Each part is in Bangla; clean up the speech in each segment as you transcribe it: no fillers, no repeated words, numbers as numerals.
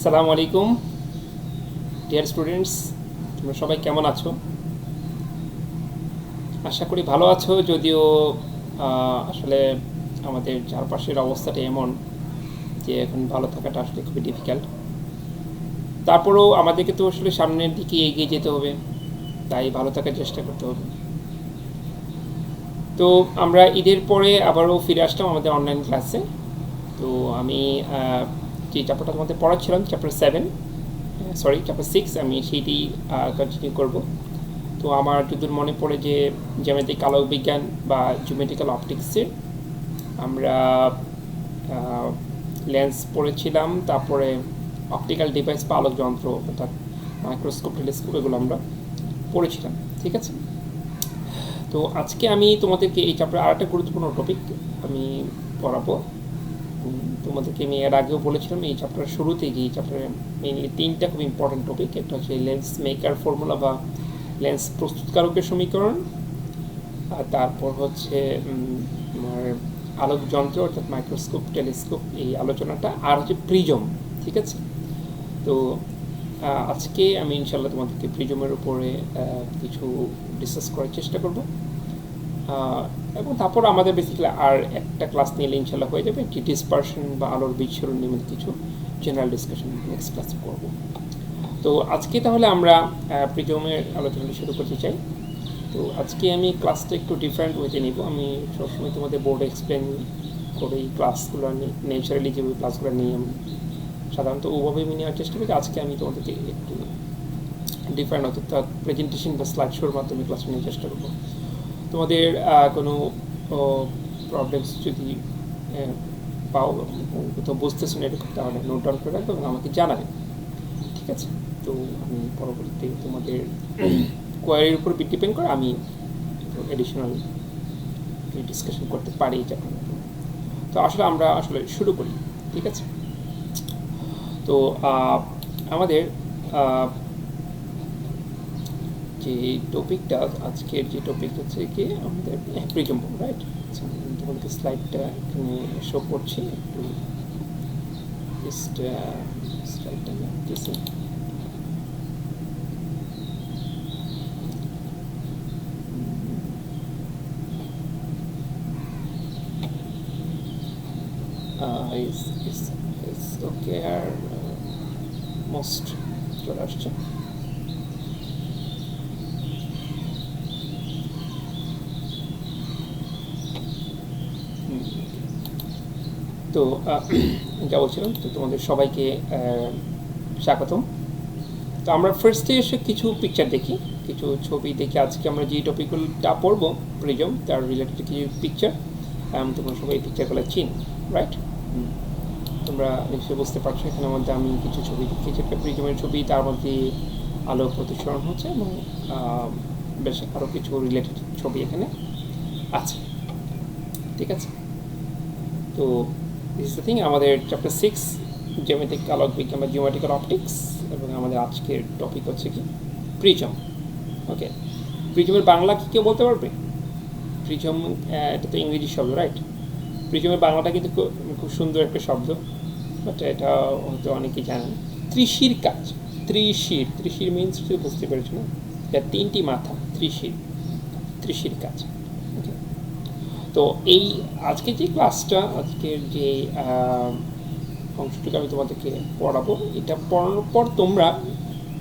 আসসালামু আলাইকুম ডিয়ার স্টুডেন্টস, তোমরা সবাই কেমন আছো? আশা করি ভালো আছো। যদিও আসলে আমাদের চারপাশের অবস্থাটা এমন যে এখন ভালো থাকাটা আসলে খুবই ডিফিকাল্ট। তারপরেও আমাদেরকে তো আসলে সামনের দিকে এগিয়ে যেতে হবে, তাই ভালো থাকার চেষ্টা করতে হবে। তো আমরা ঈদের পরে আবারও ফিরে আসলাম আমাদের অনলাইন ক্লাসে। তো আমি যে চ্যাপ্টারটা তোমাদের পড়াচ্ছিলাম, চ্যাপ্টার 6, আমি সেইটি কন্টিনিউ করব। তো আমার যদি মনে পড়ে যে জ্যামিতিক আলোক বিজ্ঞান বা জিওমেট্রিক্যাল অপটিক্সের আমরা লেন্স পড়েছিলাম, তারপরে অপটিক্যাল ডিভাইস বা আলোক যন্ত্র অর্থাৎ মাইক্রোস্কোপ, টেলিস্কোপ, এগুলো আমরা পড়েছিলাম। ঠিক আছে। তো আজকে আমি তোমাদেরকে এই চ্যাপ্টার আর একটা গুরুত্বপূর্ণ টপিক আমি পড়াবো। তোমাদেরকে আমি এর আগেও বলেছিলাম এই চ্যাপ্টারের শুরুতেই যে এই চ্যাপ্টারে মেইনলি 3টা খুব ইম্পর্টেন্ট টপিক। একটা হচ্ছে লেন্স মেকার ফর্মুলা বা লেন্স প্রস্তুতকারকের সমীকরণ, আর তারপর হচ্ছে আমার আলোক যন্ত্র অর্থাৎ মাইক্রোস্কোপ, টেলিস্কোপ, এই আলোচনাটা, আর হচ্ছে প্রিজম। ঠিক আছে। তো আজকে আমি ইনশাল্লাহ তোমাদেরকে প্রিজমের উপরে কিছু ডিসকাস করার চেষ্টা করব, এবং তারপর আমাদের বেসিক্যালি আর একটা ক্লাস নিলে ইনশাল্লাহ হয়ে যাবে। একটি ডিসপারশন বা আলোর বিচ্ছুরণ নিয়ে কিছু জেনারেল ডিসকাশন নেক্সট ক্লাসে করব। তো আজকে তাহলে আমরা প্রিজমের আলোচনাটা শুরু করতে চাই। তো আজকে আমি ক্লাসটা একটু ডিফারেন্ট ওয়েতে নিব। আমি সবসময় তোমাদের বোর্ডে এক্সপ্লেন করে এই ক্লাসগুলো ন্যাচারালি যেভাবে ক্লাসগুলো নিই আমি সাধারণত ওভাবেই আমি নেওয়ার চেষ্টা করি। আজকে আমি তোমাদেরকে একটু ডিফারেন্ট অর্থাৎ প্রেজেন্টেশন বা স্লাইড শোর মাধ্যমে ক্লাস নেওয়ার চেষ্টা করবো। তোমাদের কোনো প্রবলেমস যদি পাও, কোথাও বুঝতেছো না এরকম, তাহলে নোট ডাউন করে রাখবে এবং আমাকে জানাবে। ঠিক আছে। তো আমি পরবর্তীতে তোমাদের কোয়ারির উপর ডিপেন্ড করে আমি এডিশনাল ডিসকাশন করতে পারি এই চ্যাপ্টারের উপর। তো আমরা শুরু করি। ঠিক আছে। তো আমাদের যে টপিকটা, আজকের যে টপিক হচ্ছে কি আমাদের প্রিজম, রাইট? তোমাদেরকে স্লাইডটা এখানে শো করছি, একটু স্লাইডটা দিচ্ছি। ওকে, আর মোস্ট চলে আসছে। তো যা বলছিলাম, তো তোমাদের সবাইকে স্বাগতম। তো আমরা ফার্স্টে এসে কিছু পিকচার দেখি, কিছু ছবি দেখি। আজকে আমরা যে টপিকগুলোটা পড়বো প্রিজম, তার রিলেটেড কিছু পিকচার। তোমরা সবাই এই পিকচারগুলো চিন, রাইট? তোমরা নিশ্চয়ই বুঝতে পারছো এখানের মধ্যে আমি কিছু ছবি দেখিয়েছি, একটা প্রিজমের ছবি, তার মধ্যে আলো প্রতিসরণ হচ্ছে এবং বেশ আরও কিছু রিলেটেড ছবি এখানে আছে। ঠিক আছে। তো দিস ইজ দ্য থিং, আমাদের চ্যাপ্টার 6 জ্যামিতিক আলোক বিজ্ঞান বা জিওমেট্রিক্যাল অপটিক্স, এবং আমাদের আজকের টপিক হচ্ছে কি প্রিজম। ওকে, প্রিজমের বাংলা কি কেউ বলতে পারবে? প্রিজম এটা তো ইংরেজি শব্দ, রাইট? প্রিজমের বাংলাটা কিন্তু খুব সুন্দর একটা শব্দ, বাট এটা হয়তো অনেকেই জানেন। ত্রিশির কাজ। ত্রিশির মিনস বুঝতে পেরেছো না? এটা 3টি মাথা, ত্রিশির কাজ। ওকে। তো এই আজকে যে ক্লাসটা, আজকের যে অংশটুকু আমি তোমাদেরকে পড়াবো, এটা পড়ানোর পর তোমরা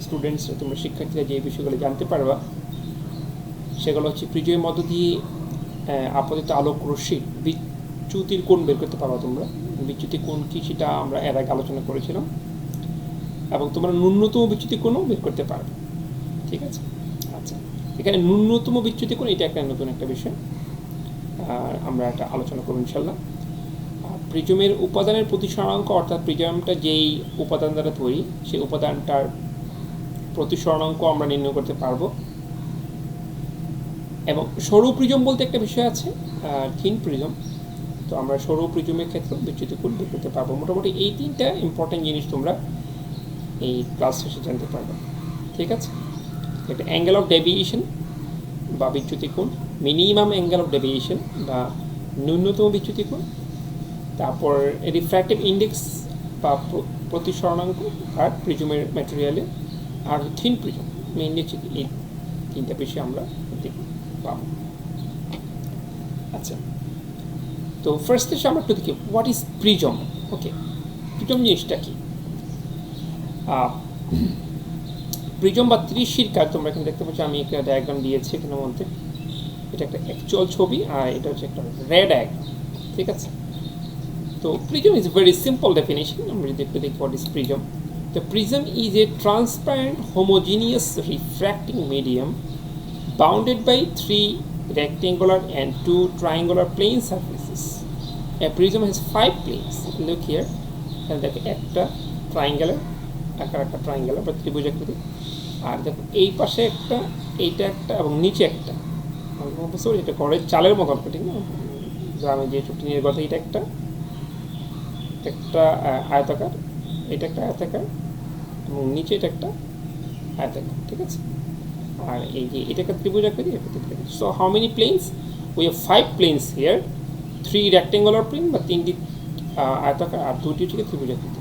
স্টুডেন্টসরা, তোমরা শিক্ষার্থীরা যে বিষয়গুলো জানতে পারবা সেগুলো হচ্ছে প্রিজমের মধ্য দিয়ে আপতিত আলোক রশ্মির বিচ্যুতির কোণ বের করতে পারবা। তোমরা বিচ্যুতি কোণ কি সেটা আমরা এর আগে আলোচনা করেছিলাম, এবং তোমরা ন্যূনতম বিচ্যুতি কোণও বের করতে পারবে। ঠিক আছে। আচ্ছা, এখানে ন্যূনতম বিচ্যুতি কোণ, এটা একটা নতুন একটা বিষয়, আমরা এটা আলোচনা করব ইনশাল্লাহ। প্রিজমের উপাদানের প্রতিসরণাঙ্ক, অর্থাৎ প্রিজমটা যেই উপাদান দ্বারা তৈরি সেই উপাদানটার প্রতিসরণাঙ্ক আমরা নির্ণয় করতে পারবো। এবং সরু প্রিজম বলতে একটা বিষয় আছে, থিন প্রিজম। তো আমরা সরু প্রিজমের ক্ষেত্রে বিচ্যুতি কোণ বের করতে পারবো। মোটামুটি এই 3টা ইম্পর্টেন্ট জিনিস তোমরা এই ক্লাস শেষে জানতে পারবে। ঠিক আছে। একটা অ্যাঙ্গেল অফ ডেভিয়েশন বা বিচ্যুতি কোণ, মিনিমাম অ্যাঙ্গেল অফ ডেভিয়েশন বা ন্যূনতম বিচ্যুতি কোণ, তারপর রিফ্র্যাক্টিভ ইন্ডেক্স বা প্রতিসরণাঙ্ক আর প্রিজমের ম্যাটেরিয়ালে আর থিন প্রিজম, মেইনলি হচ্ছে এই তিনটা বিষয় আমরা পাবো। আচ্ছা, তো ফার্স্ট হচ্ছে আমরা একটু দেখি what is prism. Okay, prism জিনিসটা কি? প্রিজম বা ত্রিশির কাজ তোমরা এখানে দেখতে পাচ্ছ, আমি একটা ডায়াগ্রাম দিয়েছি এখানের মধ্যে। এটা একটা অ্যাকচুয়াল ছবি আর এটা হচ্ছে একটা রে ডায়াগ্রাম, ঠিক আছে? তো prism is very simple definition. আমরা যদি একটু দেখি what is prism. The prism is a transparent homogeneous refracting medium bounded by 3 rectangular and 2 triangular plane surfaces. A prism has 5 planes. Look here. And দেখো একটা ট্রায়াঙ্গেলের আকার, একটা ট্রায়াঙ্গেল বা ত্রিভুজাকৃতি, আর দেখো এই পাশে একটা, এইটা একটা এবং নিচে একটা। বুঝতে পারছি এটা ঘরের চালের মতন, ঠিক না? গ্রামে যে ছুটি নিয়ে কথা, এটা একটা আয়তাকার, এটা একটা আয়তাকার এবং নিচে এটা একটা আয়তাকার, ঠিক আছে? আর এই যে এটা একটা ত্রিভুজাকৃতি, এটা ত্রিভুজাকৃতি। So how many planes? We have 5 planes here, 3 rectangular plane বা 3টি আয়তাকার আর 2টি হচ্ছে ত্রিভুজাকৃতি।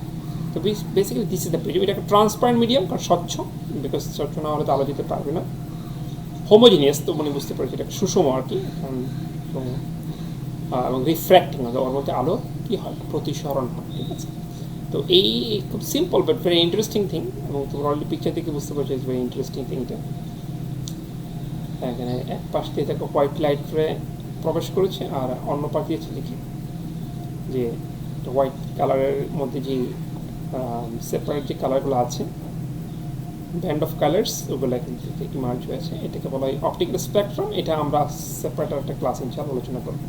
তো basically this is the prism. এটা একটা ট্রান্সপারেন্ট মিডিয়াম, কারণ স্বচ্ছ, বিকজ স্বচ্ছ না হলে তো আলো দিতে পারবে না। হোমোজিনিয়াস, তো মানে বুঝতে পারছি এটা সুষম আর কি, এবং রিফ্র্যাক্টিং, ওর মধ্যে আলো কী হয়, প্রতিসরণ হয়, ঠিক আছে? তো এই খুব simple but very interesting thing, এবং তোমরা অলরেডি পিকচার থেকে বুঝতে পারছো ইটস ভেরি ইন্টারেস্টিং থিংটা। এখানে এক পাশ দিয়ে দেখো হোয়াইট লাইট প্রবেশ করেছে, আর অন্য পাশ দিয়েছে দেখি যে হোয়াইট কালারের মধ্যে যে সেপারেট যে কালারগুলো আছে, ব্যান্ড অফ কালার্স, ওগুলো এখান থেকে ইমার্জ হয়েছে। এটাকে বলা হয় অপটিক্যাল স্পেকট্রাম। এটা আমরা সেপারেট একটা ক্লাস ইনশাআল্লাহ আলোচনা করব,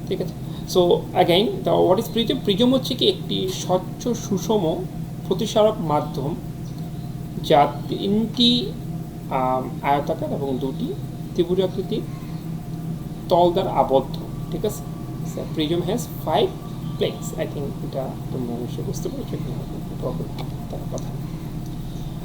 ঠিক আছে? So again the what is prism? Prism হচ্ছে কি একটি স্বচ্ছ সুষম প্রতিসারক মাধ্যম যা 3টি আয়তাকার এবং 2টি ত্রিভুজাকৃতির তল দ্বারা আবদ্ধ, ঠিক আছে? Prism has 5 planes. I think এটা তোমরা অবশ্যই বুঝতে পারছো তার কথা।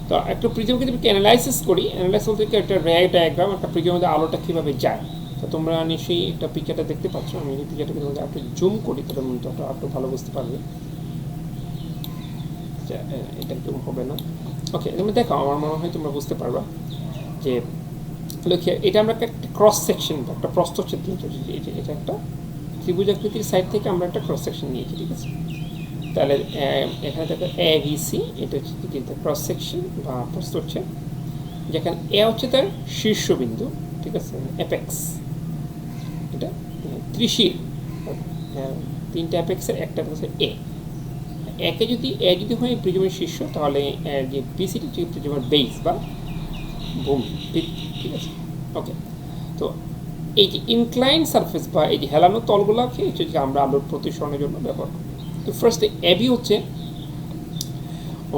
তো একটা প্রিজমকে যদি অ্যানালাইসিস করি, অ্যানালাইসিস বলতে একটা রে ডায়াগ্রাম, একটা প্রিজমের মধ্যে আলোটা কীভাবে যায়, তো তোমরা নিশ্চয়ই একটা পিকচারটা দেখতে পাচ্ছ। আমি এই পিকচারটাকে তোমাদের একটু জুম করি, তাহলে মধ্যে একটু ভালো বুঝতে পারবে। এটা জুম হবে না। ওকে, তুমি দেখো, আমার মনে হয় তোমরা বুঝতে পারবা যে লক্ষ্য এটা আমরা একটা ক্রস সেকশন বা একটা প্রস্থচ্ছেদ নিয়েছি। এটা একটা ত্রিভুজাকৃতির সাইড থেকে আমরা একটা ক্রস সেকশন নিয়েছি, ঠিক আছে? তাহলে এখানে দেখো ABC, এটা হচ্ছে ক্রস সেকশন বা প্রস্থচ্ছেদ, যেখানে এ হচ্ছে তার শীর্ষবিন্দু, ঠিক আছে, অ্যাপেক্স। এটা ত্রিশির 3টা অ্যাপেক্সের একটা হচ্ছে একে যদি হয় প্রিজমের শীর্ষ, তাহলে যে BCটি হচ্ছে প্রিজমের বেস বা ভূমি, ঠিক আছে? ওকে, তো এই যে ইনক্লাইন সারফেস বা এই যে হেলানো তলগুলোকে হচ্ছে যে আমরা আলোর প্রতিসরণের জন্য ব্যবহার করি। তো ফার্স্টে এবি হচ্ছে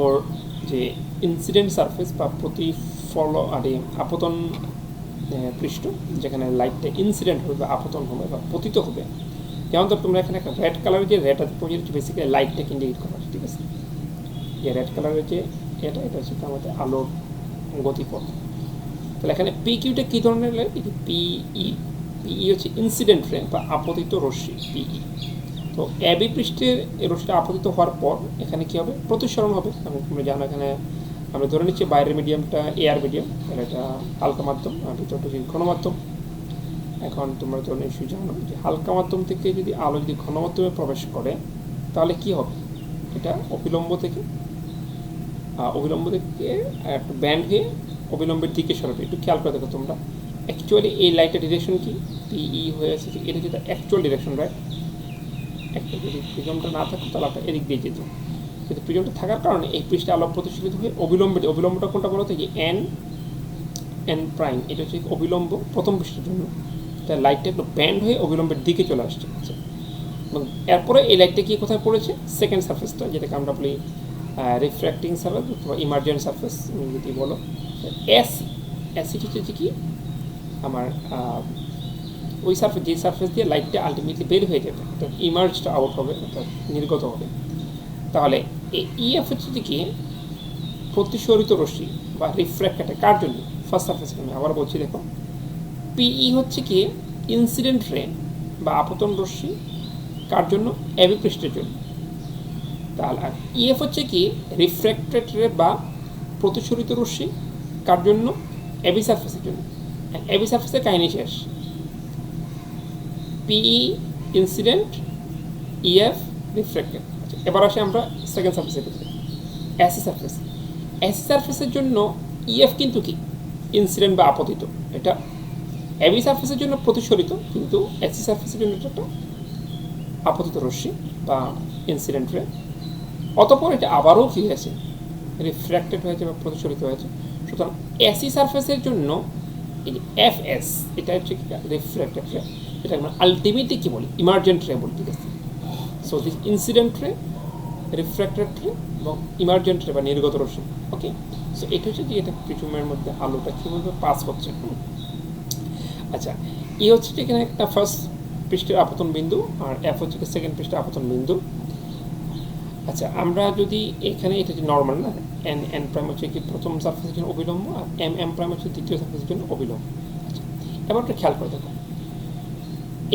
ওর যে ইনসিডেন্ট সারফেস বা আপতন পৃষ্ঠ, যেখানে লাইটটা ইনসিডেন্ট হবে বা আপতন হবে বা পতিত হবে। যেমন তো তোমরা এখানে একটা রেড কালারের যে রেড আছে, বেসিক্যালি লাইটটাকে ইন্ডিকেট করা, ঠিক আছে? যে রেড কালারের যে এটা হচ্ছে আমাদের আলোর গতিপথ। তাহলে এখানে PQটা কী ধরনের লাইট? PE হচ্ছে ইনসিডেন্ট রে বা আপতিত রশ্মি, PE। তো এবি পৃষ্ঠের এই রশ্মিটা আপতিত হওয়ার পর এখানে কী হবে? প্রতিসরণ হবে। এবং তোমরা জানো এখানে আমরা ধরে নিচ্ছি বাইরের মিডিয়ামটা এয়ার মিডিয়াম, তাহলে এটা হালকা মাধ্যম, আর ভিতরটা যদি ঘন মাধ্যম। এখন তোমরা তো নিশ্চয়ই জানো যে হালকা মাধ্যম থেকে যদি আলো যদি ঘন মাধ্যমে প্রবেশ করে, তাহলে কি হবে? এটা অবিলম্ব থেকে একটা ব্যান্ড হয়ে অবিলম্বের দিকে সরাবে। একটু খেয়াল করে দেখো তোমরা, অ্যাকচুয়ালি এই লাইটের ডিরেকশন কি? PE হয়ে আছে, এটা যেটা অ্যাকচুয়াল ডিরেকশন, রাইট? একটা যদি প্রিজমটা না থাকতো তাহলে আপনার এদিক দিয়ে যেত, কিন্তু প্রিজমটা থাকার কারণে এই পৃষ্ঠে আলো প্রতিফলিত হয়ে অবিলম্বটা কোনটা বলো তো? যে এন প্রাইম, এটা হচ্ছে অবিলম্ব প্রথম পৃষ্ঠের জন্য। তাই লাইটটা একটু ব্যান্ড হয়ে অবিলম্বের দিকে চলে আসছে, এবং এরপরে এই লাইটটা কি কোথায় পড়েছে? সেকেন্ড সারফেসটা, যেটাকে আমরা বলি রিফ্র্যাক্টিং সারফেস অথবা ইমার্জেন্ট সারফেস যদি বলো। অ্যাসিড হচ্ছে কি আমার ওই সারফেস, যে সারফেস দিয়ে লাইটটা আলটিমেটলি বের হয়ে যাবে, অর্থাৎ ইমার্জড আউট হবে, অর্থাৎ নির্গত হবে। তাহলে EF হচ্ছে কি প্রতিসরিত রশ্মি বা রিফ্র্যাক্টেড, কার জন্য? First surface. আমি আবার বলছি, দেখো PE হচ্ছে কি ইনসিডেন্ট রে বা আপতন রশ্মি, কার জন্য? এবি পৃষ্ঠের জন্য। তাহলে আর ইএফ হচ্ছে কি রিফ্র্যাক্টেড রে বা প্রতিসরিত রশ্মি কার জন্য? এবি সারফেসের জন্য। এবি সারফেসের কাহিনী শেষ। পিই ইনসিডেন্ট, ইএফ রিফ্র্যাক্টেড। আচ্ছা, এবার আসি আমরা সেকেন্ড সারফেসের ক্ষেত্রে, এসি সারফেস। এসি সারফেসের জন্য ইএফ কিন্তু কি ইনসিডেন্ট বা আপতিত, এটা এবি সারফেসের জন্য প্রতিসরিত, কিন্তু এসি সারফেসের জন্য এটা একটা আপতিত রশ্মি বা ইনসিডেন্ট রে। অতঃপর এটা আবারও কি হয়েছে? রিফ্র্যাক্টেড হয়েছে বা প্রতিসরিত হয়েছে। সুতরাং এসি সারফেসের জন্য এই যে এফএস, এটা হচ্ছে কি রিফ্র্যাক্টেড রে, এটা আমরা আলটিমেটলি কি বলি? ইমার্জেন্ট রে বলি, ঠিক আছে? সো দিস ইনসিডেন্ট রে, রিফ্র্যাক্টেড রে এবং ইমার্জেন্ট রে বা নির্গত রশ্মি। ওকে, সো এটা হচ্ছে যে এটা প্রিজমের মধ্যে আলোটা কীভাবে পাস হচ্ছে। আচ্ছা, এই হচ্ছে যে এখানে একটা ফার্স্ট পৃষ্ঠের আপতন বিন্দু, আর এফ হচ্ছে সেকেন্ড পৃষ্ঠের আপতন বিন্দু। আচ্ছা, আমরা যদি এখানে এটা যে নর্মাল না, এন এন প্রাইম হচ্ছে কি প্রথম সারফেসের জন্য অবিলম্ব, আর এম এম প্রাইম হচ্ছে দ্বিতীয় সারফেসের জন্য অবিলম্ব। আচ্ছা, এবার একটা খেয়াল করে দেখো,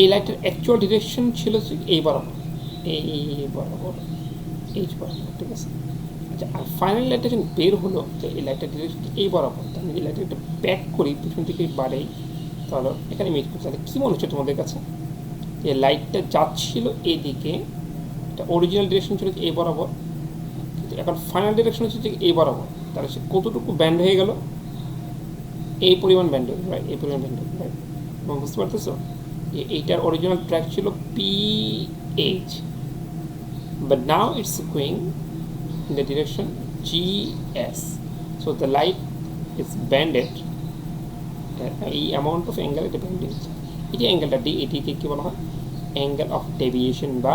এই লাইটের অ্যাকচুয়াল ডিরেকশন ছিল এই বরাবর, এই বরাবর, এইচ বরাবর, ঠিক আছে? আচ্ছা, আর ফাইনাল লাইটটা যখন বের হলো, তো এই লাইটের ডিরেকশন এই বরাবর, তাহলে এই লাইটটা একটা ব্যাক করি, পিছন থেকে বাড়াই, তাহলে এখানে মিট করছে। তাহলে কী মনে হচ্ছে তোমাদের কাছে? এই লাইটটা যাচ্ছিল এদিকে, এটা অরিজিনাল ডিরেকশন ছিল এই বরাবর, কিন্তু এখন ফাইনাল ডিরেকশন হচ্ছে যে এই বরাবর। তাহলে সে কতটুকু ব্যান্ড হয়ে গেল? এই পরিমাণ ব্যান্ড হয়ে গেল, রাইট? এই পরিমাণ ব্যান্ড হয়ে গেল, রাইট? এবং বুঝতে পারতেছো এইটার অরিজিনাল ট্র্যাক ছিল PH, but now it's going in the direction GS, so the light is bended এই অ্যামাউন্ট অফ অ্যাঙ্গেল, এটা ব্যান্ড হচ্ছে। এই যে অ্যাঙ্গেলটা ডি, এটিকে কী বলা হয়? অ্যাঙ্গেল অফ ডেভিয়েশন বা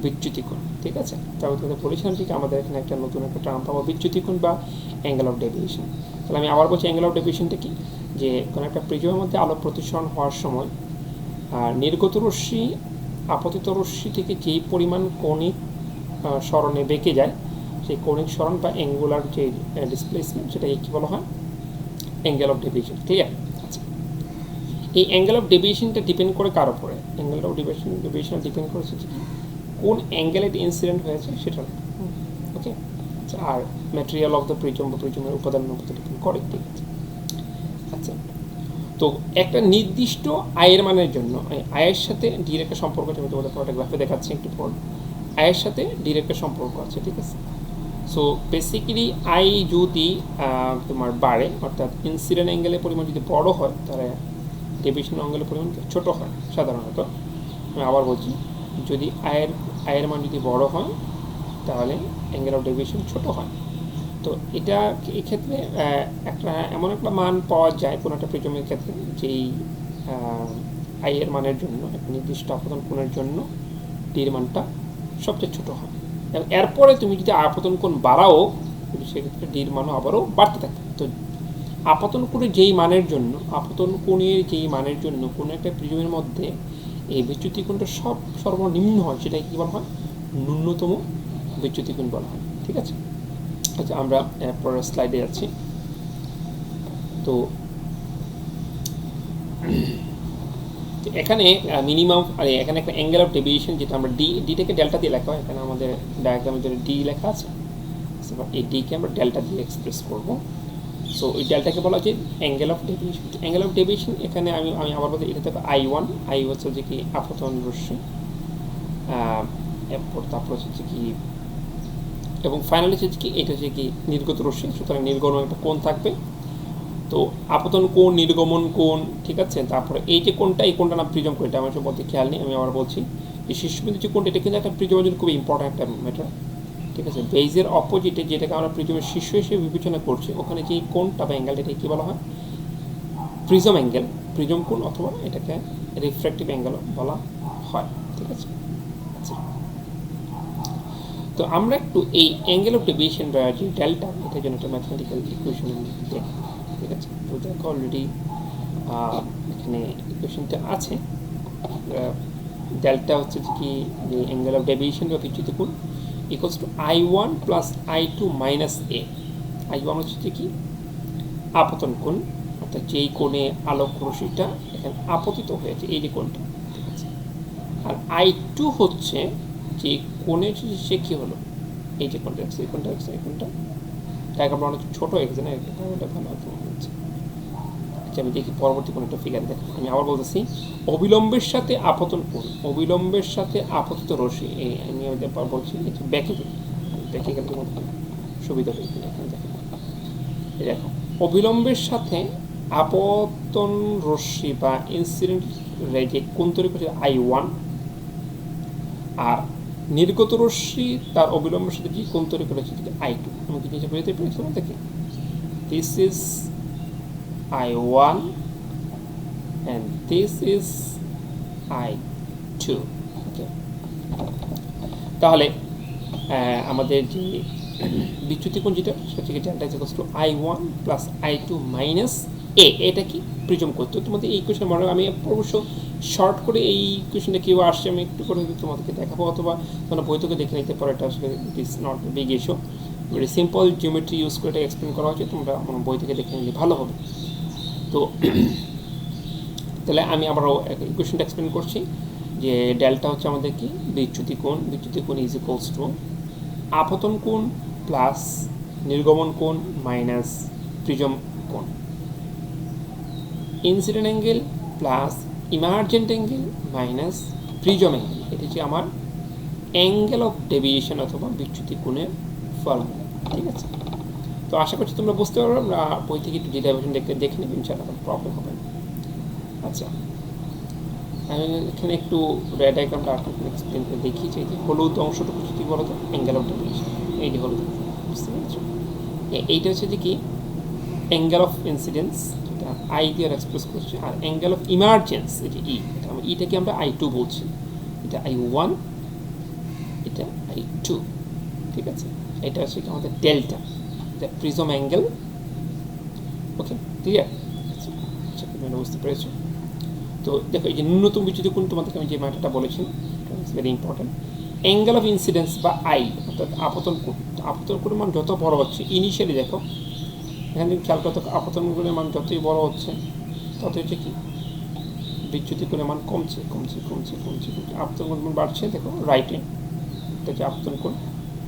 বিচ্যুতি কোণ, ঠিক আছে? তারপর তোমাদের বলেছিলাম ঠিক আমাদের এখানে একটা নতুন একটা টার্ম পাবো, বিচ্যুতি কোণ বা অ্যাঙ্গেল অফ ডেভিয়েশন। তাহলে আমি আবার বলছি, অ্যাঙ্গেল অফ ডেভিয়েশনটা কি? যে কোনো একটা প্রিজমের মধ্যে আলো প্রতিসরণ হওয়ার সময় নির্গত রশ্মি আপতিত রশ্মি থেকে যেই পরিমাণ কৌণিক সরণে বেঁকে যায়, সেই কৌণিক সরণ বা অ্যাঙ্গুলার যে ডিসপ্লেসমেন্ট, সেটাকে কী বলা হয়? Angle of deviation. ক্লিয়ার? আচ্ছা, এই অ্যাঙ্গেল অফ ডেভিয়েশনটা ডিপেন্ড করে কার উপরে? অ্যাঙ্গেল অফ ডেভিয়েশন ডিপেন্ড করেছে যে কোন অ্যাঙ্গেলে ইনসিডেন্ট হয়েছে সেটা। ওকে, আচ্ছা, আর ম্যাটেরিয়াল অফ দ্য প্রিজম বা প্রিজমের উপাদানের উপর ডিপেন্ড করে, ঠিক আছে? আচ্ছা, তো একটা নির্দিষ্ট আয়ের মানের জন্য আয়ের সাথে ডির একটা সম্পর্ক আছে, আমি তোমাদের একটা গ্রাফে দেখাচ্ছি একটু পর। আয়ের সাথে ডির একটা সম্পর্ক আছে, ঠিক আছে? সো বেসিক্যালি আই যদি তোমার বাড়ে, অর্থাৎ ইনসিডেন্ট অ্যাঙ্গেলের পরিমাণ যদি বড় হয়, তাহলে ডেভিয়েশন অ্যাঙ্গেলের পরিমাণ ছোটো হয় সাধারণত। আমি আবার বলছি, যদি আয়ের মান যদি বড় হয়, তাহলে অ্যাঙ্গেল অফ ডেভিয়েশন ছোটো হয়। তো এটা এক্ষেত্রে একটা এমন একটা মান পাওয়া যায় কোনো একটা প্রিজমের ক্ষেত্রে, যেই আইয়ের মানের জন্য একটা নির্দিষ্ট আপতন কোণের জন্য ডির মানটা সবচেয়ে ছোটো হয়। এবং এরপরে তুমি যদি আপতন কোণ বাড়াও, সেক্ষেত্রে ডির মানও আবারও বাড়তে থাকে। তো আপতন কোণের যেই মানের জন্য, আপতন কোণের যেই মানের জন্য কোনো একটা প্রিজমের মধ্যে এই বিচ্যুতি কোণটা সর্বনিম্ন হয়, সেটাকে কী বলা হয়? ন্যূনতম বিচ্যুতি কোণ বলা হয়, ঠিক আছে? আচ্ছা, আমরা পরের স্লাইডে যাচ্ছি। তো এখানে মিনিমাম, এখানে একটা অ্যাঙ্গেল অফ ডেভিয়েশন, যেটা আমরা ডিটাকে ডেল্টা দিয়ে লেখা হয়, এখানে আমাদের ডায়াগ্রামের জন্য ডি লেখা আছে, এই ডিকে আমরা ডেল্টা দিয়ে এক্সপ্রেস করবো। সো এই ডেল্টাকে বলা হচ্ছে angle of deviation. Angle of deviation এখানে আমি আবার বলতে, এটা থেকে I1, আই হচ্ছে যে কি আপতন রশ্মি, তারপর হচ্ছে কি, এবং ফাইনালি হচ্ছে কি এটা হচ্ছে কি নির্গত রশ্মি। সুতরাং নির্গমন একটা কোণ থাকবে। তো আপতন কোণ, নির্গমন কোণ, ঠিক আছে? তারপরে এই যে কোণটা, এই কোণটা না প্রিজম কোণ, এটা আমার সব বলতে খেয়াল নেই, আমি আবার বলছি এই শীর্ষবিন্দু যে কোণটা, এটা কিন্তু একটা প্রিজমের জন্য খুবই ইম্পর্ট্যান্ট একটা ম্যাটার, ঠিক আছে? বেজের অপোজিটে যেটাকে আমরা প্রিজমের শীর্ষ হিসেবে বিবেচনা করছি, ওখানে যে কোণটা বা অ্যাঙ্গেলটা, এটাকে কী বলা হয়? প্রিজম অ্যাঙ্গেল, প্রিজম কোণ, অথবা এটাকে রিফ্র্যাক্টিভ অ্যাঙ্গেল বলা হয়, ঠিক আছে? আচ্ছা, তো আমরা একটু এই অ্যাঙ্গেল অফ ডেভিয়েশন বা যে ডেল্টা, এটার জন্য একটা ম্যাথমেটিক্যাল ইকুয়েশন দেখি, ঠিক আছে? তো দেখো অলরেডি এখানে ইকুয়েশনটা আছে। ডেল্টা হচ্ছে কি যে অ্যাঙ্গেল অফ ডেভিয়েশন বা বিচ্যুতি কোণ equals to I1 plus I2 minus A। I1 হচ্ছে কি আপতন কোণ, অর্থাৎ যেই কোণে আলোক রশ্মিটা এখানে আপতিত হয়েছে, এই যে কোণটা, ঠিক আছে? আর I2 হচ্ছে যে কোণে সে কী হলো, এই যে কোনটা দেখছো, এই কোনটা দেখছো, এই কোনটা ডায়াগ্রামটা অনেক ছোট হয়ে গেছে না, এটা ভালো হতো মনে হচ্ছে। আচ্ছা আমি দেখি পরবর্তী কোনো একটা ফিগার দেখো। আমি আবার বলতেছি, অবিলম্বের সাথে আপতন কোণ, অবিলম্বের সাথে আপতিত রশ্মি, এই আমি বলছি ব্যাকে দেখে গেলে তোমার সুবিধা হবে। এখানে দেখো, এই দেখো অবিলম্বের সাথে আপতন রশ্মি বা ইনসিডেন্ট রে যে কোণ তৈরি করছে I1, আর নির্গত রশ্মি তার অবিলম্বের সাথে যে কোণ তৈরি করেছে I2। আমি কি জিনিসটা বুঝতে পেরেছি তোমাদেরকে? This is I1 and this is I2। Okay, তাহলে আমাদের যে বিচ্যুতি কোণ যেটা সেটা থেকে delta is equals to I1 plus I2 minus A, এটা কি প্রিজম কোণ। তো তোমাদের এই কোয়েশ্চেন মনে হয় আমি অবশ্য শর্ট করে এই কোয়েশ্চেনটা কেউ আসছে আমি একটু করে তোমাদেরকে দেখাবো, অথবা তোমরা বই থেকে দেখে নিতে পারো। এটা আসলে it is not big issue, very simple geometry use করে এটা এক্সপ্লেন করা হচ্ছে, তোমরা বই থেকে দেখে নিলে ভালো হবে। তো তাহলে আমি আবারও ইকুয়েশনটা এক্সপ্লেন করছি যে ডেল্টা হচ্ছে আমাদের কি বিচ্যুতি কোণ, বিচ্যুতি কোণ ইজ ইকুয়ালস টু আপতন কোণ প্লাস নির্গমন কোণ মাইনাস প্রিজম কোণ, incident angle plus emergent angle minus prism angle. এটা হচ্ছে আমার অ্যাঙ্গেল অফ ডেভিয়েশন অথবা বিচ্যুতি কোণের ফর্মুলা। ঠিক আছে, তো আশা করছি তোমরা বুঝতে পারবে। আমরা বই থেকে একটু ডেরিভেশন দেখে নেব, ইনশাআল্লাহ কোনো প্রবলেম হবে না। আচ্ছা আমি এখানে একটু রেড ডায়াগ্রামটা আর একটু এক্সপ্লেন করে দেখিয়েছি। এই যে হলুদ অংশটুকু যদি বলো তো অ্যাঙ্গেল অফ ডেভিয়েশন, এই যে হলুদ, বুঝতে পেরেছো? এইটা হচ্ছে যে কি অ্যাঙ্গেল অফ ইনসিডেন্স, যেটা আই দিয়ে এক্সপ্রেস করছে, আর অ্যাঙ্গেল অফ ইমার্জেন্স এই যে ই, এটা আমরা ইটাকে আমরা I2 বলছি, এটা I1, এটা I2। ঠিক আছে, এটা হচ্ছে আমাদের ডেল্টা, এটা প্রিজম অ্যাঙ্গেল। ওকে, ক্লিয়ার? আচ্ছা বুঝতে পেরেছো? তো দেখো এই যে ন্যূনতম বিচ্যুতি কোণ তোমাদেরকে আমি যে ম্যাটারটা বলেছি, it's very important. Angle of incidence বা আই অর্থাৎ আপতন কোণ, আপতন কোণের মান যত বড় হচ্ছে, ইনিশিয়ালি দেখো এখানে খেয়াল করতে, আপতন কোণের মান যতই বড় হচ্ছে ততই হচ্ছে কি বিচ্যুতি কোণের মান কমছে কমছে কমছে কমছে কমছে, আপতন কোণ বাড়ছে। দেখো রাইটে এটা হচ্ছে আপতন কোণ,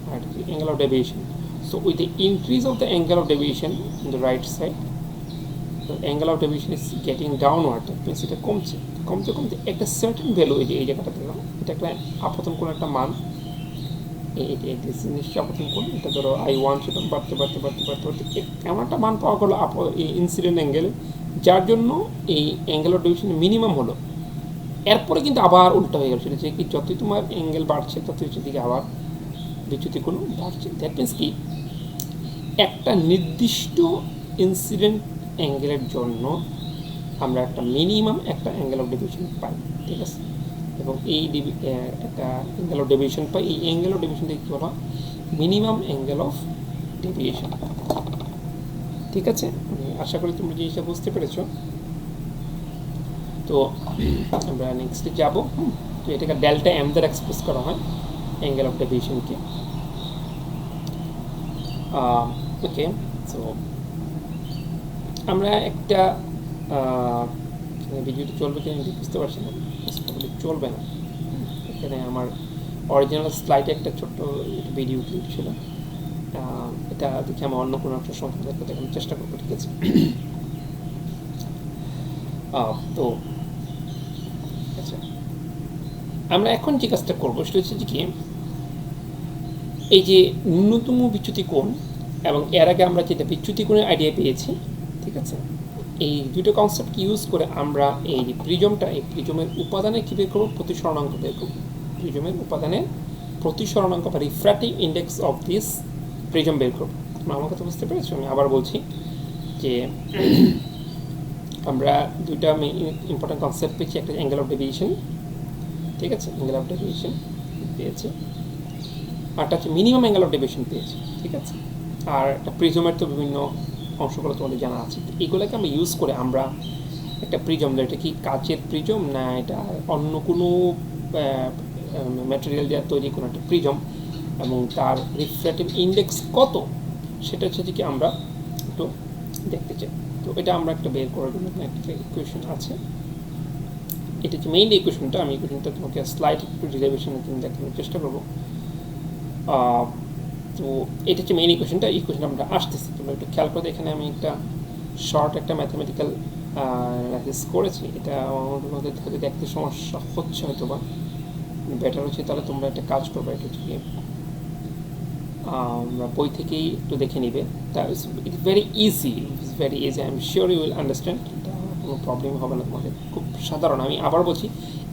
আর এটা হচ্ছে angle of deviation. So with the increase of the angle of deviation in the right side, the angle of deviation is getting downward, that means এটা কমছে কমতে কমতে একটা সার্টেন ভ্যালু, এই জায়গাটা দিলাম, এটা একটা আপতন কোণ একটা মান, এই জিনিসটা আপতন কোণ, এটা ধরো I1 ছিল, বাড়তে বাড়তে বাড়তে বাড়তে বাড়তে এমন একটা মান পাওয়া গেলো এই ইনসিডেন্ট অ্যাঙ্গেল, যার জন্য এই অ্যাঙ্গেল অফ ডেভিয়েশন মিনিমাম হলো। এরপরে কিন্তু আবার উল্টো হয়ে গেল, সেটা যে কি যতই তোমার অ্যাঙ্গেল বাড়ছে ততই হচ্ছে দিকে আবার বিচ্যুতি কোণ বাড়ছে। দ্যাট মিন্স কি একটা নির্দিষ্ট ইনসিডেন্ট অ্যাঙ্গেলের জন্য আমরা একটা মিনিমাম একটা অ্যাঙ্গেল অফ ডেভিয়েশন পাই। ঠিক আছে, এবং এই একটা অ্যাঙ্গেল অফ ডেভিয়েশন পাই, এই অ্যাঙ্গেল অফ ডেভিয়েশনটা কী বলা হয়? Minimum angle of deviation. ঠিক আছে, আশা করি তোমরা জিনিসটা বুঝতে পেরেছো। তো আমরা নেক্সটে যাব। তো এটাকে ডেল্টা এম দ্বারা এক্সপ্রেস করা হয় অ্যাঙ্গেল অফ ডেভিয়েশনকে। ওকে, সো আমরা একটা ভিডিওটি চলবে কিনা আমি বুঝতে পারছি না, চলবে না। এখানে আমার অরিজিনাল স্লাইডে একটা ছোট্ট ভিডিও ক্লিপ ছিল, এটা দেখে আমার অন্য কোনো একটা সংখ্যা দেখানোর চেষ্টা করবো। ঠিক আছে, তো আচ্ছা আমরা এখন যে কাজটা করবো সেটা হচ্ছে যে কি এই যে ন্যূনতম বিচ্যুতি কোণ এবং এর আগে আমরা যেটা বিচ্যুতি কোণের আইডিয়া পেয়েছি, ঠিক আছে, এই দুটো কনসেপ্ট ইউজ করে আমরা এই যে প্রিজমটা, এই প্রিজমের উপাদানে কী বের করবো? প্রতিসরণাঙ্ক বের করবো। প্রিজমের উপাদানের প্রতিসরণাঙ্ক বা refractive index of this prism বের করবো। তোমরা আমার কথা বুঝতে পেরেছো? আমি আবার বলছি যে আমরা দুইটা ইম্পর্টেন্ট কনসেপ্ট পেয়েছি, একটা অ্যাঙ্গেল অফ ডেভিয়েশন, ঠিক আছে, অ্যাঙ্গেল অফ ডেভিয়েশন পেয়েছি, আরটা হচ্ছে মিনিমাম অ্যাঙ্গেল অফ ডেভিয়েশন পেয়েছি। ঠিক আছে, আর একটা প্রিজমের তো বিভিন্ন অংশগুলো তোমাদের জানা আছে। এগুলোকে আমরা ইউজ করে আমরা একটা প্রিজম, এটা কি কাচের প্রিজম না এটা অন্য কোনো ম্যাটেরিয়াল দিয়ে তৈরি কোনো একটা প্রিজম, এবং তার রিফ্র্যাক্টিভ ইন্ডেক্স কত সেটা হচ্ছে কি আমরা একটু দেখতে চাই। তো এটা আমরা একটা বের করার জন্য একটা ইকুয়েশন আছে, এটা হচ্ছে মেইন ইকুয়েশনটা। আমি ইকুয়েশনটা তোমাকে স্লাইড একটু ডেরিভেশনের জন্য দেখানোর চেষ্টা করবো। তো এটা হচ্ছে মেইন ইকুয়েশনটা। ইকুয়েশন আমরা আসতেছি, তোমরা একটু খেয়াল করতে। এখানে আমি একটা শর্ট একটা ম্যাথমেটিক্যাল অ্যানালাইসিস করেছি। এটা আমার মধ্যে হয়তো দেখতে সমস্যা হচ্ছে, হয়তো বা বেটার হচ্ছে তাহলে তোমরা একটা কাজ করবে, এটা হচ্ছে বই থেকেই একটু দেখে নিবে। তা it's very easy, I am sure you will understand. এটা কোনো প্রবলেম হবে না তোমাদের, খুব সাধারণ। আমি আবার বলছি,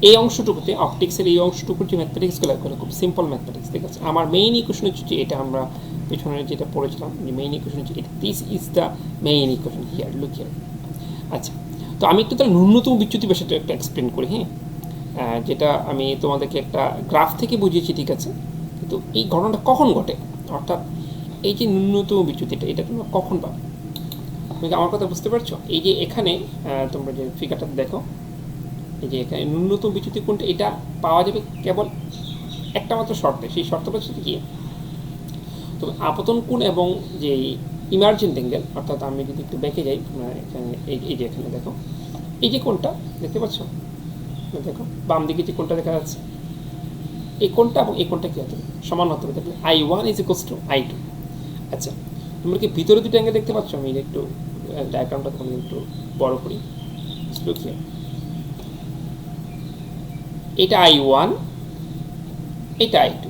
এই অংশটুকুতে অপটিক্সের এই অংশটুকুর যে ম্যাথমেটিক্সগুলো করে খুব সিম্পল ম্যাথমেটিক্স, ঠিক আছে। আমার মেইন ইকুয়েশন হচ্ছে যে এটা আমরা পেছনে যেটা পড়েছিলাম, যে মেইন ইকুয়েশন হচ্ছে এটা, this is the main equation here, look here. আচ্ছা, তো আমি একটু তাহলে ন্যূনতম বিচ্যুতি বিষয়টা একটা এক্সপ্লেন করি। যেটা আমি তোমাদেরকে একটা গ্রাফ থেকে বুঝিয়েছি, ঠিক আছে। কিন্তু এই ঘটনাটা কখন ঘটে, অর্থাৎ এই যে ন্যূনতম বিচ্যুতিটা, এটা তোমরা কখন পাবে? তুমি কি আমার কথা বুঝতে পারছো? এই যে এখানে তোমরা যে ফিগারটা দেখো, এই যে এখানে ন্যূনতম বিচ্যুতি কোনটা, এটা পাওয়া যাবে কেবল একটা মাত্র শর্তে। সেই শর্তটা হচ্ছে কি, তো আপতন কোণ এবং যে ইমার্জেন্ট অ্যাঙ্গেল, অর্থাৎ আমি যদি একটু বেঁকে যাই, এখানে এই যে এখানে দেখো, এই যে কোণটা দেখতে পাচ্ছ, দেখো বাম দিকে যে কোণটা দেখা যাচ্ছে, এই কোণটা এবং এই কোণটা কী হতে হবে, সমান হতে হবে। দেখলে I1 is equals two I2। আচ্ছা, তোমরা কি ভিতরে দুটো অ্যাঙ্গেল দেখতে পাচ্ছ? আমি একটু ডায়াগ্রামটা তোমাকে একটু বড় করি, লুকিয়ে। এটা I1, এটা I2।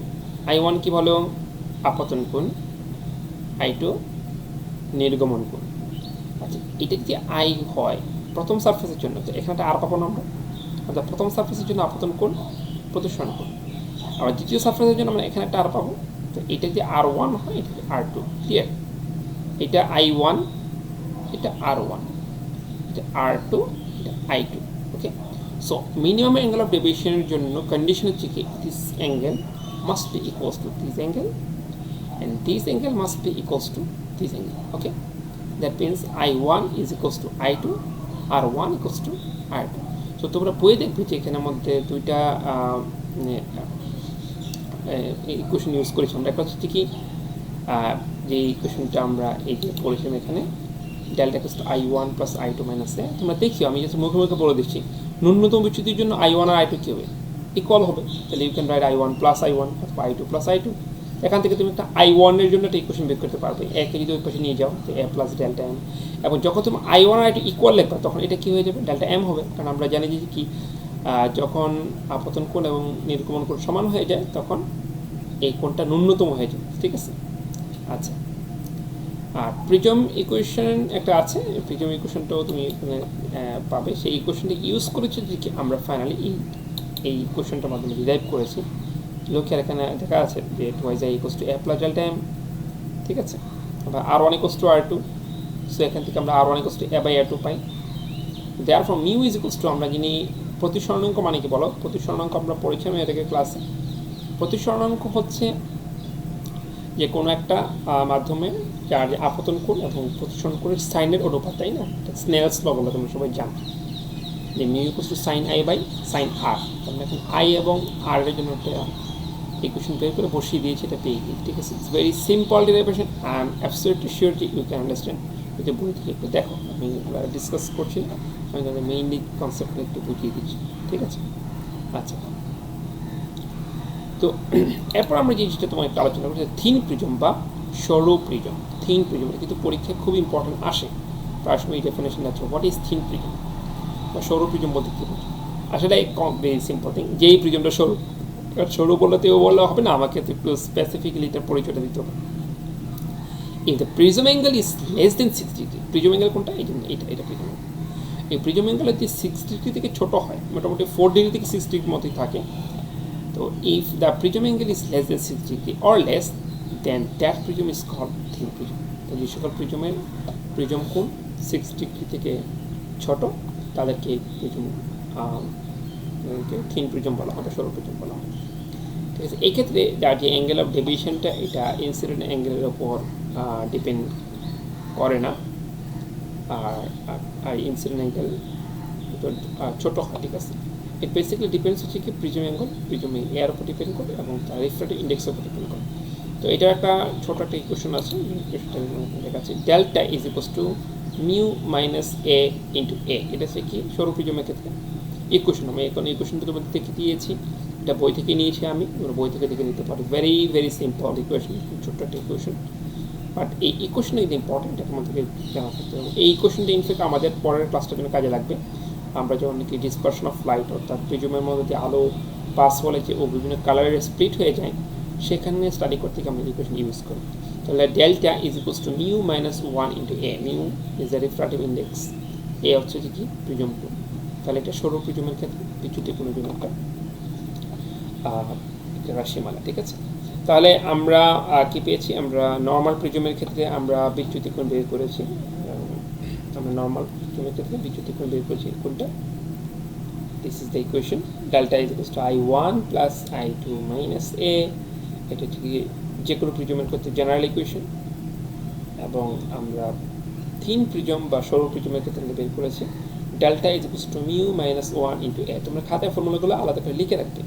I1 কি বলো, আপতন কোণ, I2 নির্গমন কোণ। আচ্ছা, এটা যদি I হয় প্রথম সারফেসের জন্য, তো এখানে একটা আর পাবো না আমরা, অর্থাৎ প্রথম সারফেসের জন্য আপতন কোণ, প্রদর্শন কোণ। আবার দ্বিতীয় সারফেসের জন্য আমরা এখানে একটা আর পাবো, তো এটা যদি R1 হয়, এটা যদি R2, ক্লিয়ার। এটা I1, এটা R1, এটা R2, এটা I2, okay. So minimum angle of ডেভিয়েশনের জন্য কন্ডিশন হচ্ছে কি, this angle must be equals to this angle, and this angle must be equals to this angle, okay. That means I1 is equals to I2, R1 equals to R2. So তোমরা বইয়ে দেখবে যে এখানের মধ্যে দুইটা ইকুয়েশন ইউজ করেছি আমরা। একটা হচ্ছে কি, যে ইকুয়েশনটা আমরা এই যে পড়েছিলাম এখানে, delta equals to I1 plus I2 minus A. তোমরা দেখিও, আমি জাস্ট মুখে মুখে বলে দিচ্ছি, ন্যূনতম বিচ্যুতির জন্য I1 আর I2 কী হবে, ইকুয়াল হবে। তাহলে you can write I1 plus I1 অথবা I2 প্লাস I2। এখান থেকে তুমি একটা I1 এর জন্য একটা ইকুয়েশন বের করতে পারবে। একে যদি ওই পাশে নিয়ে যাও, তো A প্লাস ডেল্টা এম, এবং যখন তুমি I1 আর I2 ইকুয়াল লিখবে, তখন এটা কী হয়ে যাবে, ডেল্টা এম হবে। কারণ আমরা জানি যে কি, যখন আপতন কোণ এবং নির্গমন কোণ সমান হয়ে যায়, তখন এই কোণটা ন্যূনতম হয়ে যায়, ঠিক আছে। আচ্ছা, আর প্রিজম ইকুয়েশন একটা আছে, প্রিজম ইকুয়েশনটাও তুমি এখানে পাবে। সেই ইকুয়েশনটা ইউজ করেছে যে কি, আমরা ফাইনালি এই ইকুয়েশনটার মাধ্যমে ডিরাইভ করেছি। লক্ষ্যের এখানে দেখা আছে যে twice I equals to A plus delta M, ঠিক আছে। আবার R1 equals two R2, so এখান থেকে আমরা R1 equals to A by R2 পাই। Therefore mu is equals to, আমরা যিনি প্রতিসরণাঙ্ক মানে কি বলো, প্রতিসরণাঙ্ক আমরা পড়েছিলাম এটাকে ক্লাসে। প্রতিসরণাঙ্ক হচ্ছে যে কোনো একটা মাধ্যমে যার আপতন কোণ এবং প্রতিসরণ কোণের সাইনের অনুপাত, তাই না? স্নেলস ল বলে তোমরা সবাই জানো, যে mu equals to sine i by sine r. আমরা এখন আই এবং আর এর জন্য একটা ইকুয়েশন বের করে বসিয়ে দিয়েছি, এটা পেয়ে গিয়ে, ঠিক আছে। It's very simple derivation, I am absolutely sure যে ইউ ক্যান আন্ডারস্ট্যান্ড। এটা বই থেকে একটু দেখো, আমি ডিসকাস করছি না, আমি তাদের মেইনলি কনসেপ্টটা একটু বুঝিয়ে দিচ্ছি, ঠিক আছে। আচ্ছা, তো এরপর আমরা যে জিনিসটা তোমার একটু আলোচনা করছি, থিন প্রিজম বা সরু প্রিজম। থিন প্রিজম এটা কিন্তু পরীক্ষায় খুব ইম্পর্টেন্ট আসে, প্রায় সময় এই ডেফিনেশন আছে, হোয়াট ইজ থিন প্রিজম বা সরু প্রিজম বলতে কী বোঝো। আসলে ভেরি সিম্পল থিং, যেই প্রিজমটা সরু, সরু বলতেও বললে হবে না, আমাকে তো একটু স্পেসিফিক্যালি এটার পরিচয়টা দিতে হবে। If the prism angle is less than 60 degree, prism angle কোনটা, এটা প্রিজম অ্যাঙ্গেল। এই প্রিজম অ্যাঙ্গেল যদি 60 ডিগ্রি থেকে ছোটো হয়, মোটামুটি 4 ডিগ্রি থেকে 6 ডিগ্রির মতোই থাকে, তো if the prism angle is less than 6 degree or less, then that prism is called thin prism. তো যে সকল প্রিজম কোণ 6 ডিগ্রি থেকে ছোট, তাদেরকে প্রিজম থিন প্রিজম বলা হয়, সরু প্রিজম বলা হয়, ঠিক আছে। এই ক্ষেত্রে যার যে অ্যাঙ্গেল অফ ডেভিয়েশনটা, এটা ইনসিডেন্ট অ্যাঙ্গেলের ওপর ডিপেন্ড করে না, আর ইনসিডেন্ট অ্যাঙ্গেল ছোটো হয়, ঠিক আছে। ইট বেসিক্যালি ডিপেন্ডস হচ্ছে কি, প্রিজম অ্যাঙ্গেল এর উপর ডিপেন্ড করে এবং তার রিফ্র্যাক্টিভ ইন্ডেক্সের উপর ডিপেন্ড করে। তো এটা একটা ছোটো একটা ইকুয়েশন আছে, ইকুয়েশনটা দেখা আছে, delta is equals to mu minus A into A. এটা হচ্ছে কি, সরু প্রিজমের ক্ষেত্রে ইকুয়েশন। আমি এখন ইকুয়েশনটা তোমাদের দেখে দিয়েছি, এটা বই থেকে নিয়েছি আমি, বই থেকে দেখে নিতে পারি। ভেরি ভেরি সিম্পল ইকুয়েশন, ছোট্ট একটা ইকুয়েশন, বাট এই ইকুয়েশনটা কিন্তু ইম্পর্টেন্ট, এটা আমাদেরকে জানা থাকতে হবে। এই ইকুয়েশনটা ইনফ্যাক্ট আমাদের পরের ক্লাসটার জন্য কাজে লাগবে। আমরা যখন নাকি ডিসপারশন অফ লাইট, অর্থাৎ প্রিজমের মধ্যে দিয়ে আলো পাস হলে যে ও বিভিন্ন কালারের স্প্লিট হয়ে যায়, সেখানে স্টাডি করতে গিয়ে আমরা ইকুয়েশন ইউজ করি। তাহলে delta is equals to mu minus 1 into A. Mu is the refractive index, A হচ্ছে যে কি প্রিজম কোণ। তাহলে এটা সরু প্রিজমের ক্ষেত্রে বিচ্যুতি কোণের জন্য একটা রাশিমালা, ঠিক আছে। তাহলে আমরা কি পেয়েছি, আমরা নর্মাল প্রিজমের ক্ষেত্রে আমরা বিচ্যুতি কোণ বের করেছি। আমরা নর্মাল প্রিজমের ক্ষেত্রে বিচ্যুতি কোণ বের করেছি কোনটা, this is the equation, delta is equals to I1 plus I2 minus A. এটা হচ্ছে কি যে কোনো প্রিজমের ক্ষেত্রে জেনারেল ইকুয়েশন, এবং আমরা থিন প্রিজম বা সরু প্রিজমের ক্ষেত্রে বের করেছি delta is equals to mu minus 1 into A. তোমরা খাতায় ফর্মুলাগুলো আলাদা করে লিখে রাখবে,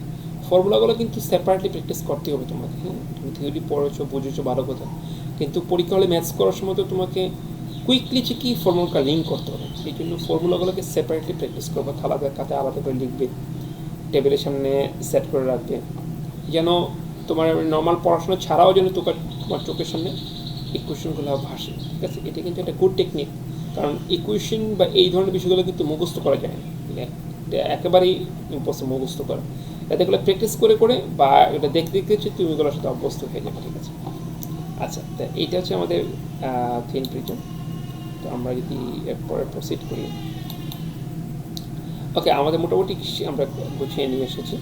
ফর্মুলাগুলো কিন্তু সেপারেটলি প্র্যাকটিস করতে হবে তোমাকে। তুমি থিওরি পড়েছো, বুঝেছো, ভালো কথা, কিন্তু পরীক্ষা হলে ম্যাথস করার সময় তো তোমাকে কুইকলি যে কি ফর্মুলাটা লিঙ্ক করতে হবে, এই জন্য ফর্মুলাগুলোকে সেপারেটলি প্র্যাকটিস করবে, খাতায় আলাদা করে লিখবে, টেবিলের সামনে সেট করে রাখবে, যেন তোমার নর্মাল পড়াশোনা ছাড়াও যেন তোমার চোখের সামনে ইকুয়েশনগুলো ভাসে, ঠিক আছে। এটা কিন্তু একটা গুড টেকনিক, কারণ ইকুয়েশন বা এই ধরনের বিষয়গুলো কিন্তু মুখস্থ করা যায় না, একেবারেই ইম্পসিবল মুখস্থ করা। যাতে এগুলো প্র্যাকটিস করে করে বা এটা দেখতে দেখতে তুমি এগুলোর সাথে অভ্যস্ত হয়ে যাবে, ঠিক আছে। আচ্ছা, তা এইটা হচ্ছে আমাদের থিন প্রিজম। তো আমরা যদি এরপরে প্রসিড করি, ওকে, আমাদের মোটামুটি আমরা গুছিয়ে নিয়ে এসেছি।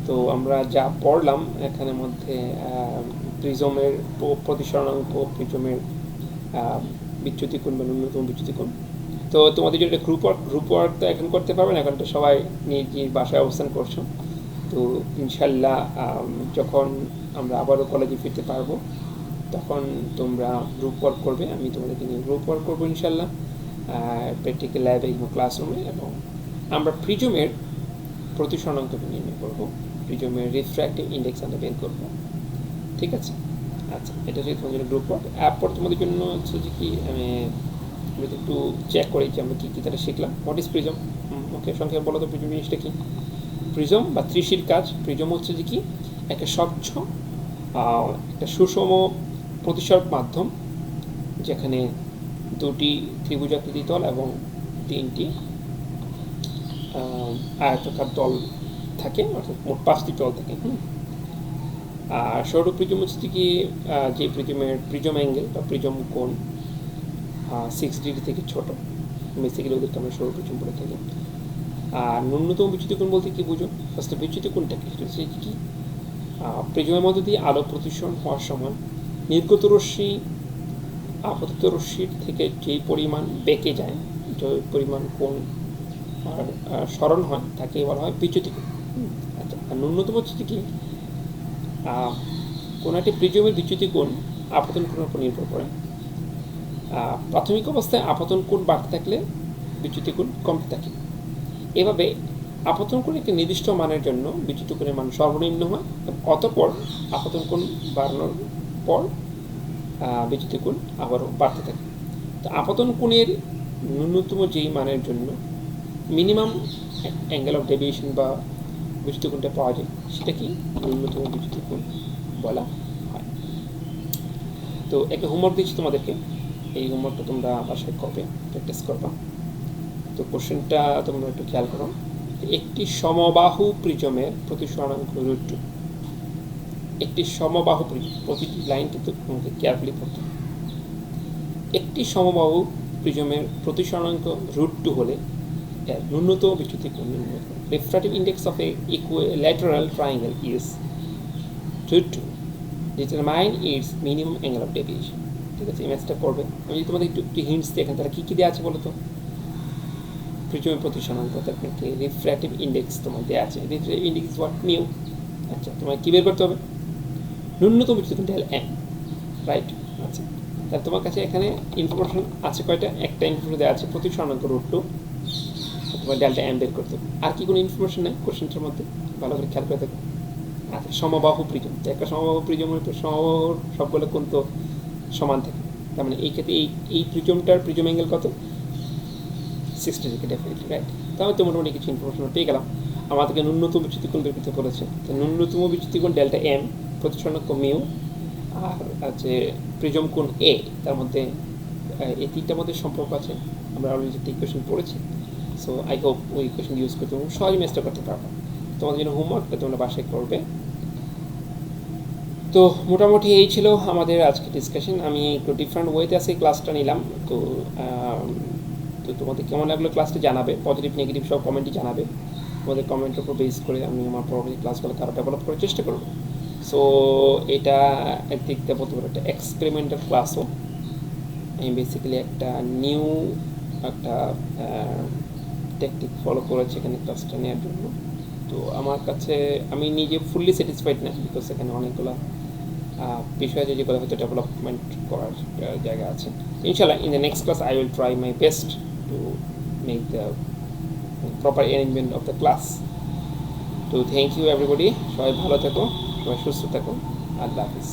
তো আমরা যা পড়লাম এখানের মধ্যে প্রিজমের প্রতিসরণাঙ্ক, প্রিজমের বিচ্যুতি কোণ বা ন্যূনতম বিচ্যুতি কোণ। তো তোমাদের যেটা গ্রুপ ওয়ার্ক তো এখন করতে পারবে না, এখন তো সবাই নিজ নিজ বাসায় অবস্থান করছো। তো ইনশাল্লাহ যখন আমরা আবারও কলেজে ফিরতে পারবো তখন তোমরা গ্রুপ ওয়ার্ক করবে, আমি তোমাদেরকে নিয়ে গ্রুপ ওয়ার্ক করবো ইনশাল্লাহ, প্র্যাকটিক্যাল ল্যাবে এবং ক্লাসরুমে, এবং আমরা প্রিজমের প্রতিসরণাঙ্ককে নির্ণয় করবো, প্রিজমের রিফ্র্যাক্টিভ ইন্ডেক্স আমরা বের করবো, ঠিক আছে। আচ্ছা, এটা হচ্ছে তোমাদের গ্রুপ ওয়ার্ক। এরপর তোমাদের জন্য হচ্ছে যে কি আমি একটু চেক করি যে আমরা কী কী তারা শিখলাম। What is prism? ওকে, সংক্ষেপে বলো তো প্রিজম জিনিসটা কি। প্রিজম বা ত্রিশির কাজ, প্রিজম হচ্ছে যে কি একটা স্বচ্ছ, একটা সুষম প্রতিসরক মাধ্যম, যেখানে দুটি ত্রিভুজাকৃতি তল এবং তিনটি আয়তাকার তল থাকে, অর্থাৎ মোট 5টি তল থাকে। আর সরু প্রিজম হচ্ছে কি যে প্রিজম অ্যাঙ্গেল বা প্রিজম কোণ 6 ডিগ্রি থেকে ছোট, বেসিক্যালি ওদেরকে আমরা সরু প্রিজম বলে থাকি। আর ন্যূনতম বিচ্যুতি কোণ বলতে কি বুঝো? ফার্স্টে বিচ্যুতি কোণটা কি, কি প্রিজমের মধ্যে দিয়ে আলো প্রতিসরণ হওয়ার সময় নির্গত রশ্মি আপতিত রশ্মির থেকে যেই পরিমাণ বেঁকে যায়, যে পরিমাণ কোণ আর সরণ হয়, তাকে বলা হয় বিচ্যুতি কোণ। আচ্ছা, আর ন্যূনতম হচ্ছে কি কোনো একটি প্রিজমের বিচ্যুতি কোণ আপতন কোণের উপর নির্ভর করে। প্রাথমিক অবস্থায় আপতন কোণ বাড়তে থাকলে বিচ্যুতি কোণ কমতে থাকে। এভাবে আপতন কোণ একটি নির্দিষ্ট মানের জন্য বিচ্যুতি কোণের মান সর্বনিম্ন হয়, অতঃপর আপতন কোণ বাড়ানোর পর বিচ্যুতি কোণ আবারও বাড়তে থাকে। তো আপতন কোণের ন্যূনতম যেই মানের জন্য মিনিমাম অ্যাঙ্গেল অফ ডেভিয়েশন বা বিচ্যুতি কোণটা পাওয়া যায়, সেটা কি ন্যূনতম বিচ্যুতি কোণ বলা হয়। তো একটা হোমওয়ার্ক দিচ্ছি তোমাদেরকে, এই হোমওয়ার্কটা তোমরা বাসায় করবে, প্র্যাকটিস করবা। তো কোশ্চেনটা তোমরা একটু খেয়াল করো। একটি সমবাহু প্রিজমের প্রতিসরণাঙ্ক √2। একটি সমবাহু প্রিজম, প্রতিটি লাইন কিন্তু তোমাকে কেয়ারফুলি পড়তে হবে। একটি সমবাহু প্রিজমের প্রতিসরণাঙ্ক √2 হলে এর ন্যূনতম বিচ্যুতি কোণ নির্ণয় করো। Refractive index of A equilateral triangle is √2, determine it's minimum angle of deviation. ঠিক আছে, ইমেজটা করবে। আমি যদি তোমাদের একটু হিন্টস দিই, এখানে তারা কী কী দেওয়া আছে বলো তো। প্রিজমের প্রতিসরণাঙ্ক, তারপরে রিফ্র্যাক্টিভ ইন্ডেক্স তোমার দেওয়া আছে। Refractive index what? মিউ। আচ্ছা, তোমায় কী বের করতে হবে? ন্যূনতম বিচ্যুতি কোণ Δm, রাইট? আচ্ছা, তাহলে তোমার কাছে এখানে ইনফরমেশন আছে কয়টা? একটা ইনফরমেশন দেওয়া আছে প্রতিসরণাঙ্ক √2, তোমার Δm বের করতে হবে। আর কি কোনো ইনফরমেশন নেই কোশ্চেনটার মধ্যে? ভালো করে খেয়াল করে দেখো। আচ্ছা, সমবাহু প্রিজম, তো একটা সমবাহু প্রিজমের সমবাহুর সবগুলো কোণ তো সমান থাকে, তার মানে এই ক্ষেত্রে এই প্রিজমটার প্রিজম অ্যাঙ্গেল কত? 60 ডিগ্রি, ডেফিনেটলি, রাইট? তাহলে তো মোটামুটি কিছু ইনফরমেশন পেয়ে গেলাম। আমাদেরকে ন্যূনতম বিচ্যুতিকোণ বের করতে বলেছে। তো ন্যূনতম বিচ্যুতিকোণ ডেল্টা এম, প্রতিসরণক মিউ, আর আছে প্রিজম কোণ এ, তার মধ্যে এই তিনটার মধ্যে সম্পর্ক আছে। আমরা অলরেডি একটা ইকুয়েশন পড়েছি। সো আই হোপ ওই ইকুয়েশন ইউজ করতে সহজে মেস্টার করতে পারবো। তোমাদের জন্য হোমওয়ার্কটা তোমরা বাসায় করবে। তো মোটামুটি এই ছিল আমাদের আজকে ডিসকাশন। আমি একটু ডিফারেন্ট ওয়েতে আজকে ক্লাসটা নিলাম। তো তো তোমাদের কেমন লাগলো ক্লাসটা জানাবে, পজিটিভ নেগেটিভ সব কমেন্টই জানাবে। তোমাদের কমেন্টের উপর বেস করে আমি আমার পরবর্তী ক্লাসগুলো আরও ডেভেলপ করার চেষ্টা করব। সো এটা একদিক দিয়ে বলতে পারো একটা এক্সপেরিমেন্টাল ক্লাসও। আমি বেসিক্যালি একটা নিউ একটা টেকনিক ফলো করেছি এখানে ক্লাসটা নেওয়ার জন্য। তো আমার কাছে আমি নিজে ফুললি স্যাটিসফাইড না, বিকজ এখানে অনেকগুলো বিষয় আছে যেগুলো হয়তো ডেভেলপমেন্ট করার জায়গা আছে। ইনশাল্লাহ in the next class I will try my best to make the proper arrangement of the class. তো থ্যাংক ইউ এভরিবডি, সবাই ভালো থাকো, সবাই সুস্থ থাকো, আল্লাহ হাফিজ।